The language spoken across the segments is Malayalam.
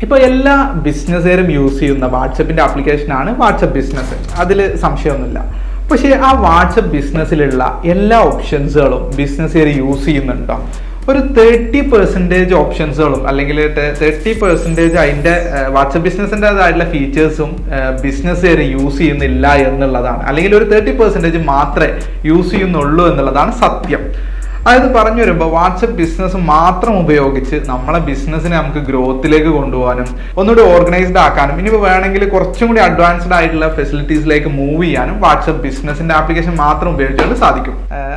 ഇപ്പോൾ എല്ലാ ബിസിനസ്സുകാരും യൂസ് ചെയ്യുന്ന വാട്സപ്പിൻ്റെ ആപ്ലിക്കേഷനാണ് വാട്സപ്പ് ബിസിനസ്, അതിൽ സംശയമൊന്നുമില്ല. പക്ഷേ ആ വാട്സപ്പ് ബിസിനസ്സിലുള്ള എല്ലാ ഓപ്ഷൻസുകളും ബിസിനസ്സുകാർ യൂസ് ചെയ്യുന്നുണ്ടോ? ഒരു 30% ഓപ്ഷൻസുകളും അല്ലെങ്കിൽ 30% അതിൻ്റെ വാട്സപ്പ് ബിസിനസ്സിൻ്റെതായിട്ടുള്ള ഫീച്ചേഴ്സും ബിസിനസ്സുകാർ യൂസ് ചെയ്യുന്നില്ല എന്നുള്ളതാണ്, അല്ലെങ്കിൽ ഒരു 30% മാത്രമേ യൂസ് ചെയ്യുന്നുള്ളൂ എന്നുള്ളതാണ് സത്യം. അതായത് പറഞ്ഞു വരുമ്പോൾ വാട്സപ്പ് ബിസിനസ് മാത്രം ഉപയോഗിച്ച് നമ്മളെ ബിസിനസ്സിനെ നമുക്ക് ഗ്രോത്തിലേക്ക് കൊണ്ടുപോകാനും ഒന്നുകൂടി ഓർഗനൈസ്ഡ് ആക്കാനും ഇനി വേണമെങ്കിൽ കുറച്ചും കൂടി അഡ്വാൻസ്ഡ് ആയിട്ടുള്ള ഫെസിലിറ്റീസിലേക്ക് മൂവ് ചെയ്യാനും വാട്സപ്പ് ബിസിനസിന്റെ ആപ്ലിക്കേഷൻ മാത്രം ഉപയോഗിച്ചുകൊണ്ട് സാധിക്കും.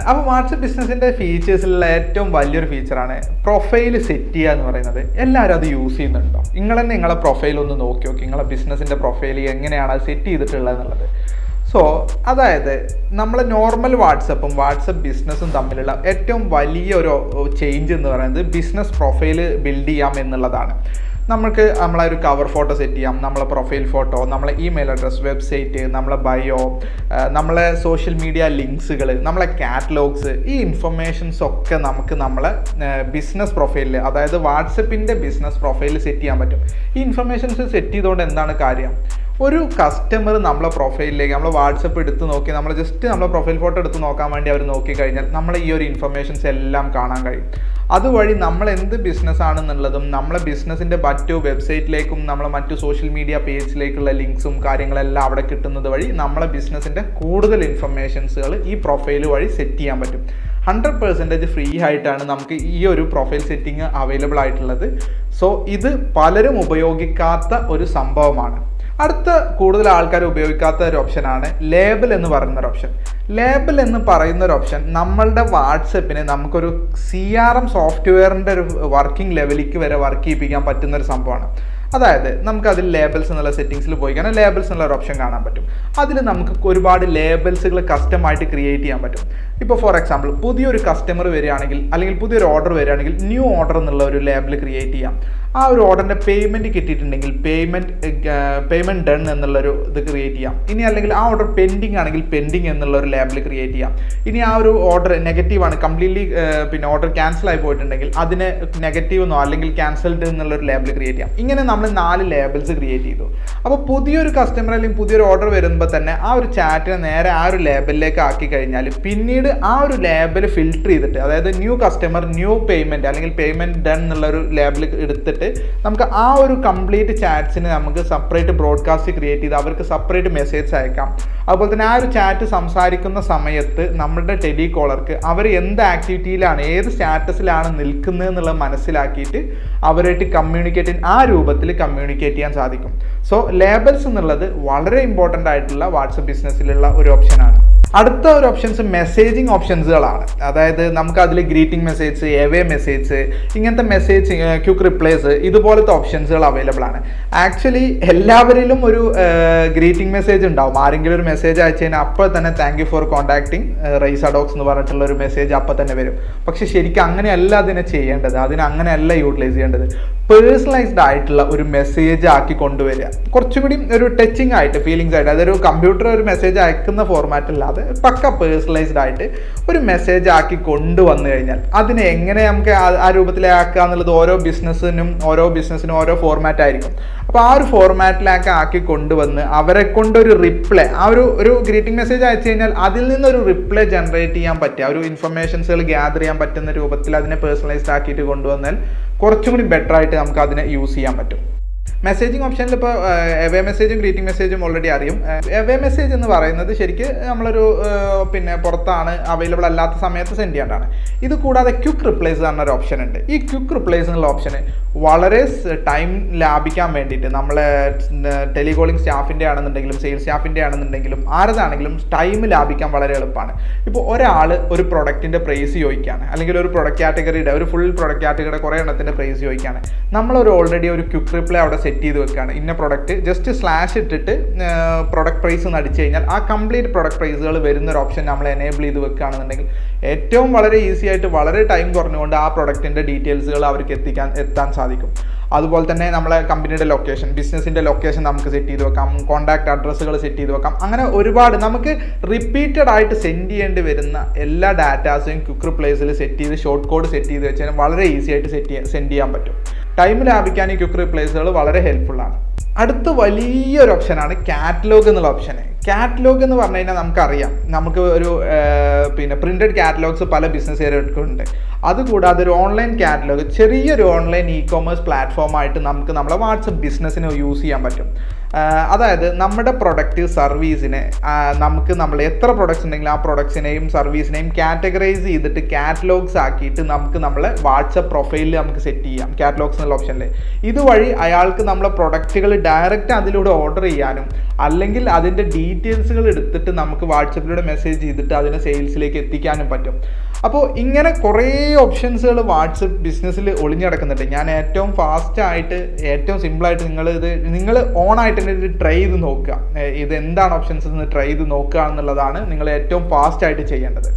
അപ്പോൾ വാട്സപ്പ് ബിസിനസിന്റെ ഫീച്ചേഴ്സിലുള്ള ഏറ്റവും വലിയൊരു ഫീച്ചറാണ് പ്രൊഫൈൽ സെറ്റ് ചെയ്യുക എന്ന് പറയുന്നത്. എല്ലാവരും അത് യൂസ് ചെയ്യുന്നുണ്ടോ? നിങ്ങൾ തന്നെ നിങ്ങളെ പ്രൊഫൈൽ ഒന്ന് നോക്കി നോക്കി, നിങ്ങളെ ബിസിനസിന്റെ പ്രൊഫൈൽ എങ്ങനെയാണ് അത് സെറ്റ് ചെയ്തിട്ടുള്ളത് എന്നുള്ളത്. സോ അതായത് നമ്മൾ നോർമൽ വാട്സപ്പും വാട്സപ്പ് ബിസിനസ്സും തമ്മിലുള്ള ഏറ്റവും വലിയൊരു ചേഞ്ച് എന്ന് പറയുന്നത് ബിസിനസ് പ്രൊഫൈൽ ബിൽഡ് ചെയ്യാം എന്നുള്ളതാണ്. നമുക്ക് നമ്മളെ ഒരു കവർ ഫോട്ടോ സെറ്റ് ചെയ്യാം, നമ്മളെ പ്രൊഫൈൽ ഫോട്ടോ, നമ്മളെ ഇമെയിൽ അഡ്രസ്, വെബ്സൈറ്റ്, നമ്മളെ ബയോ, നമ്മളെ സോഷ്യൽ മീഡിയ ലിങ്ക്സുകൾ, നമ്മളെ കാറ്റലോഗ്സ്, ഈ ഇൻഫർമേഷൻസ് ഒക്കെ നമുക്ക് നമ്മളെ ബിസിനസ് പ്രൊഫൈലിൽ, അതായത് വാട്സപ്പിൻ്റെ ബിസിനസ് പ്രൊഫൈലിൽ സെറ്റ് ചെയ്യാൻ പറ്റും. ഈ ഇൻഫർമേഷൻസ് സെറ്റ് ചെയ്തുകൊണ്ട് എന്താണ് കാര്യം? ഒരു കസ്റ്റമർ നമ്മളെ പ്രൊഫൈലിലേക്ക് നമ്മൾ വാട്സപ്പ് എടുത്ത് നോക്കി, നമ്മൾ ജസ്റ്റ് നമ്മളെ പ്രൊഫൈൽ ഫോട്ടോ എടുത്ത് നോക്കാൻ വേണ്ടി അവർ നോക്കിക്കഴിഞ്ഞാൽ നമ്മളെ ഈ ഒരു ഇൻഫർമേഷൻസ് എല്ലാം കാണാൻ കഴിയും. അതുവഴി നമ്മൾ എന്ത് ബിസിനസ് ആണെന്നുള്ളതും നമ്മളെ ബിസിനസ്സിൻ്റെ മറ്റു വെബ്സൈറ്റിലേക്കും നമ്മളെ മറ്റു സോഷ്യൽ മീഡിയ പേജിലേക്കുള്ള ലിങ്ക്സും കാര്യങ്ങളെല്ലാം അവിടെ കിട്ടുന്നത് വഴി നമ്മളെ ബിസിനസ്സിൻ്റെ കൂടുതൽ ഇൻഫർമേഷൻസുകൾ ഈ പ്രൊഫൈൽ വഴി സെറ്റ് ചെയ്യാൻ പറ്റും. 100% ഫ്രീ ആയിട്ടാണ് നമുക്ക് ഈ ഒരു പ്രൊഫൈൽ സെറ്റിംഗ് അവൈലബിൾ ആയിട്ടുള്ളത്. സോ ഇത് പലരും ഉപയോഗിക്കാത്ത ഒരു സംഭവമാണ്. അടുത്ത കൂടുതൽ ആൾക്കാർ ഉപയോഗിക്കാത്ത ഒരു ഓപ്ഷനാണ് ലേബൽ എന്ന് പറയുന്ന ഒരു ഓപ്ഷൻ. ലേബൽ എന്ന് പറയുന്ന ഒരു ഓപ്ഷൻ നമ്മളുടെ വാട്സപ്പിനെ നമുക്കൊരു CRM സോഫ്റ്റ്വെയറിൻ്റെ ഒരു വർക്കിംഗ് ലെവലിലേക്ക് വരെ വർക്ക് ചെയ്യിപ്പിക്കാൻ പറ്റുന്ന ഒരു സംഭവമാണ്. അതായത് നമുക്ക് അതിൽ ലേബൽസ് എന്നുള്ള സെറ്റിങ്സിൽ പോയി കഴിഞ്ഞാൽ ലേബൽസ് എന്നുള്ള ഒരു ഓപ്ഷൻ കാണാൻ പറ്റും. അതിൽ നമുക്ക് ഒരുപാട് ലേബൽസുകൾ കസ്റ്റമായിട്ട് ക്രിയേറ്റ് ചെയ്യാൻ പറ്റും. ഇപ്പോൾ ഫോർ എക്സാമ്പിൾ പുതിയൊരു കസ്റ്റമർ വരികയാണെങ്കിൽ അല്ലെങ്കിൽ പുതിയൊരു ഓർഡർ വരികയാണെങ്കിൽ ന്യൂ ഓർഡർ എന്നുള്ള ഒരു ലേബൽ ക്രിയേറ്റ് ചെയ്യാം. ആ ഒരു ഓർഡറിൻ്റെ പേയ്മെൻറ്റ് കിട്ടിയിട്ടുണ്ടെങ്കിൽ പേയ്മെൻറ്റ് ഡൺ എന്നുള്ളൊരു ഇത് ക്രിയേറ്റ് ചെയ്യാം. ഇനി അല്ലെങ്കിൽ ആ ഓർഡർ പെൻഡിങ് ആണെങ്കിൽ പെൻഡിങ് എന്നുള്ള ഒരു ലേബൽ ക്രിയേറ്റ് ചെയ്യാം. ഇനി ആ ഒരു ഓർഡർ നെഗറ്റീവാണ്, കംപ്ലീറ്റ്ലി പിന്നെ ഓർഡർ ക്യാൻസൽ ആയി പോയിട്ടുണ്ടെങ്കിൽ അതിന് നെഗറ്റീവ് എന്നോ അല്ലെങ്കിൽ ക്യാൻസൽഡ് എന്നുള്ളൊരു ലേബൽ ക്രിയേറ്റ് ചെയ്യാം. ഇങ്ങനെ നമ്മൾ 4 ലേബൽസ് ക്രിയേറ്റ് ചെയ്തു. അപ്പോൾ പുതിയൊരു കസ്റ്റമർ അല്ലെങ്കിൽ പുതിയൊരു ഓർഡർ വരുമ്പോൾ തന്നെ ആ ഒരു ചാറ്റിനെ നേരെ ആ ഒരു ലേബലിലേക്ക് ആക്കി കഴിഞ്ഞാൽ പിന്നീട് ആ ഒരു ലേബൽ ഫിൽട്ടർ ചെയ്തിട്ട്, അതായത് ന്യൂ കസ്റ്റമർ ന്യൂ പേയ്മെൻറ്റ് അല്ലെങ്കിൽ പേയ്മെൻറ്റ് ഡൺ എന്നുള്ളൊരു ലേബൽ എടുത്തിട്ട് നമുക്ക് ആ ഒരു കംപ്ലീറ്റ് ചാറ്റ്സിന് നമുക്ക് സെപ്പറേറ്റ് ബ്രോഡ്കാസ്റ്റ് ക്രിയേറ്റ് ചെയ്ത് അവർക്ക് സെപ്പറേറ്റ് മെസ്സേജ് അയക്കാം. അതുപോലെ തന്നെ ആ ഒരു ചാറ്റ് സംസാരിക്കുന്ന സമയത്ത് നമ്മളുടെ ടെലികോളർക്ക് അവർ എന്ത് ആക്ടിവിറ്റിയിലാണ് ഏത് സ്റ്റാറ്റസിലാണ് നിൽക്കുന്നത് എന്നുള്ളത് മനസ്സിലാക്കിയിട്ട് അവരായിട്ട് ആ രൂപത്തിൽ കമ്മ്യൂണിക്കേറ്റ് ചെയ്യാൻ സാധിക്കും. സോ ലേബൽസ് എന്നുള്ളത് വളരെ ഇമ്പോർട്ടൻ്റ് ആയിട്ടുള്ള വാട്സപ്പ് ബിസിനസ്സിലുള്ള ഒരു ഓപ്ഷനാണ്. അടുത്ത ഒരു ഓപ്ഷൻസ് മെസ്സേജിങ് ഓപ്ഷൻസുകളാണ്. അതായത് നമുക്ക് അതിൽ ഗ്രീറ്റിംഗ് മെസ്സേജ്, എവേ മെസ്സേജ്, ഇങ്ങനത്തെ മെസ്സേജ്, ക്വിക്ക് റിപ്ലൈസ്, ഇതുപോലത്തെ ഓപ്ഷൻസുകൾ അവൈലബിൾ ആണ്. ആക്ച്വലി എല്ലാവരിലും ഒരു ഗ്രീറ്റിംഗ് മെസ്സേജ് ഉണ്ടാവും. ആരെങ്കിലും ഒരു മെസ്സേജ് അയച്ചു കഴിഞ്ഞാൽ അപ്പോൾ തന്നെ താങ്ക് യു ഫോർ കോൺടാക്ടിങ് റെയ്സ് അഡോക്സ് എന്ന് പറഞ്ഞിട്ടുള്ള ഒരു മെസ്സേജ് അപ്പോൾ തന്നെ വരും. പക്ഷെ ശരിക്കും അങ്ങനെയല്ല അതിനെ ചെയ്യേണ്ടത്, അങ്ങനെയല്ല യൂട്ടിലൈസ് ചെയ്യേണ്ടത്. പേഴ്സണലൈസ്ഡ് ആയിട്ടുള്ള ഒരു മെസ്സേജ് ആക്കി കൊണ്ടുവരിക, കുറച്ചും കൂടി ഒരു ടച്ചിങ് ആയിട്ട്, ഫീലിങ്സ് ആയിട്ട്, അതൊരു കമ്പ്യൂട്ടർ ഒരു മെസ്സേജ് അയക്കുന്ന ഫോർമാറ്റ് അല്ലാതെ പക്ക പേഴ്സണലൈസ്ഡ് ആയിട്ട് ഒരു മെസ്സേജ് ആക്കി കൊണ്ടുവന്നു കഴിഞ്ഞാൽ അതിനെ എങ്ങനെ നമുക്ക് ആ രൂപത്തിലാക്കുക എന്നുള്ളത് ഓരോ ബിസിനസ്സിനും ഓരോ ഫോർമാറ്റ് ആയിരിക്കും. അപ്പോൾ ആ ഒരു ഫോർമാറ്റിലേക്ക് ആക്കി കൊണ്ടുവന്ന് അവരെ കൊണ്ടൊരു റിപ്ലൈ, ആ ഒരു ഗ്രീറ്റിംഗ് മെസ്സേജ് അയച്ചു കഴിഞ്ഞാൽ അതിൽ നിന്നൊരു റിപ്ലൈ ജനറേറ്റ് ചെയ്യാൻ പറ്റുക, ഒരു ഇൻഫർമേഷൻസുകൾ ഗ്യാദർ ചെയ്യാൻ പറ്റുന്ന രൂപത്തിൽ അതിനെ പേഴ്സണലൈസ്ഡ് ആക്കിയിട്ട് കൊണ്ടുവന്നാൽ കുറച്ചും കൂടി ബെറ്റർ ആയിട്ട് നമുക്ക് അതിനെ യൂസ് ചെയ്യാൻ പറ്റും. മെസ്സേജിങ് ഓപ്ഷനിൽ ഇപ്പോൾ എവേ മെസ്സേജും ഗ്രീറ്റിംഗ് മെസ്സേജും ഓൾറെഡി അറിയും. എവേ മെസ്സേജ് എന്ന് പറയുന്നത് ശരിക്കും നമ്മളൊരു പുറത്താണ് അവൈലബിൾ അല്ലാത്ത സമയത്ത് സെൻഡ് ചെയ്യേണ്ടതാണ്. ഇത് കൂടാതെ ക്വിക്ക് റിപ്ലൈസ് എന്നൊരു ഓപ്ഷൻ ഉണ്ട്. ഈ ക്വിക്ക് റിപ്ലൈസ് എന്നുള്ള ഓപ്ഷന് വളരെ ടൈം ലാഭിക്കാൻ വേണ്ടിയിട്ട് നമ്മളെ ടെലികോളിംഗ് സ്റ്റാഫിൻ്റെ ആണെന്നുണ്ടെങ്കിലും സെയിൽസ് സ്റ്റാഫിൻ്റെ ആണെന്നുണ്ടെങ്കിലും ആരതാണെങ്കിലും ടൈം ലാഭിക്കാൻ വളരെ എളുപ്പമാണ്. ഇപ്പോൾ ഒരാൾ ഒരു പ്രൊഡക്റ്റിൻ്റെ പ്രൈസ് ചോദിക്കുകയാണ്, അല്ലെങ്കിൽ ഒരു പ്രൊഡക്റ്റ് കാറ്റഗറിയുടെ ഒരു ഫുൾ പ്രൊഡക്റ്റ് കാറ്റഗറിയുടെ കുറേ എണ്ണത്തിൻ്റെ പ്രൈസ് ചോദിക്കുകയാണ്. നമ്മളൊരു ഓൾറെഡി ഒരു ക്വിക്ക് റിപ്ലൈ അവിടെ സെറ്റ് ചെയ്ത് വെക്കുകയാണ്. ഇന്ന പ്രൊഡക്റ്റ് ജസ്റ്റ് സ്ലാഷ് ഇട്ടിട്ട് പ്രൊഡക്റ്റ് പ്രൈസ് എന്ന് അടിച്ചു കഴിഞ്ഞാൽ ആ കംപ്ലീറ്റ് പ്രൊഡക്റ്റ് പ്രൈസുകൾ വരുന്നൊരു ഓപ്ഷൻ നമ്മൾ എനേബിൾ ചെയ്ത് വെക്കുകയാണെന്നുണ്ടെങ്കിൽ ഏറ്റവും വളരെ ഈസി ആയിട്ട് വളരെ ടൈം കുറഞ്ഞുകൊണ്ട് ആ പ്രൊഡക്റ്റിൻ്റെ ഡീറ്റെയിൽസുകൾ അവർക്ക് എത്താൻ സാധിക്കും. അതുപോലെ തന്നെ നമ്മളെ കമ്പനിയുടെ ലൊക്കേഷൻ, ബിസിനസ്സിൻ്റെ ലൊക്കേഷൻ നമുക്ക് സെറ്റ് ചെയ്ത് വെക്കാം, കോൺടാക്ട് അഡ്രസ്സുകൾ സെറ്റ് ചെയ്ത് വെക്കാം. അങ്ങനെ ഒരുപാട് നമുക്ക് റിപ്പീറ്റഡ് ആയിട്ട് സെൻഡ് ചെയ്യേണ്ടി വരുന്ന എല്ലാ ഡാറ്റാസും ക്വിക്ക് റിപ്ലൈസിൽ സെറ്റ് ചെയ്ത് ഷോർട്ട് കോഡ് സെറ്റ് ചെയ്ത് വെച്ചാൽ വളരെ ഈസി ആയിട്ട് സെൻഡ് ചെയ്യാൻ പറ്റും. ടൈം ലാഭിക്കാൻ ഈ ക്വിക്ക് റീപ്ലേസുകൾ വളരെ ഹെൽപ്ഫുള്ളാണ്. അടുത്ത വലിയൊരു ഓപ്ഷനാണ് കാറ്റലോഗ് എന്നുള്ള ഓപ്ഷൻ. കാറ്റലോഗ് എന്ന് പറഞ്ഞു കഴിഞ്ഞാൽ നമുക്കറിയാം, നമുക്ക് ഒരു പ്രിന്റഡ് കാറ്റലോഗ്സ് പല ബിസിനസ് ഏരിയകൾക്കുണ്ട്. അതുകൂടാതെ ഒരു ഓൺലൈൻ കാറ്റലോഗ്, ചെറിയൊരു ഓൺലൈൻ ഇ-കോമേഴ്സ് പ്ലാറ്റ്ഫോമായിട്ട് നമുക്ക് നമ്മളെ വാട്സപ്പ് ബിസിനസ്സിന് യൂസ് ചെയ്യാൻ പറ്റും. അതായത് നമ്മുടെ പ്രൊഡക്റ്റ് സർവീസിനെ നമുക്ക് നമ്മൾ എത്ര പ്രൊഡക്ട്സ് ഉണ്ടെങ്കിലും ആ പ്രൊഡക്ട്സിനെയും സർവീസിനെയും കാറ്റഗറൈസ് ചെയ്തിട്ട് കാറ്റലോഗ്സ് ആക്കിയിട്ട് നമുക്ക് നമ്മളെ വാട്സപ്പ് പ്രൊഫൈലിൽ നമുക്ക് സെറ്റ് ചെയ്യാം, കാറ്റലോഗ്സ് എന്നുള്ള ഓപ്ഷനിൽ. ഇതുവഴി അയാൾക്ക് നമ്മളെ പ്രൊഡക്റ്റുകൾ ഡയറക്റ്റ് അതിലൂടെ ഓർഡർ ചെയ്യാനും അല്ലെങ്കിൽ അതിൻ്റെ ഡീറ്റെയിൽസുകൾ എടുത്തിട്ട് നമുക്ക് വാട്സപ്പിലൂടെ മെസ്സേജ് ചെയ്തിട്ട് അതിനെ സെയിൽസിലേക്ക് എത്തിക്കാനും പറ്റും. അപ്പോൾ ഇങ്ങനെ കുറേ ഓപ്ഷൻസുകൾ വാട്സപ്പ് ബിസിനസ്സിൽ ഒളിഞ്ഞിടക്കുന്നുണ്ട്. ഞാൻ ഏറ്റവും ഫാസ്റ്റായിട്ട് ഏറ്റവും സിമ്പിളായിട്ട് നിങ്ങൾ ഓണായിട്ട് തന്നെ ഇത് ട്രൈ ചെയ്ത് നോക്കുക, ഇത് എന്താണ് ഓപ്ഷൻസ് എന്ന് ട്രൈ ചെയ്ത് നോക്കുക എന്നുള്ളതാണ് നിങ്ങൾ ഏറ്റവും ഫാസ്റ്റായിട്ട് ചെയ്യേണ്ടത്.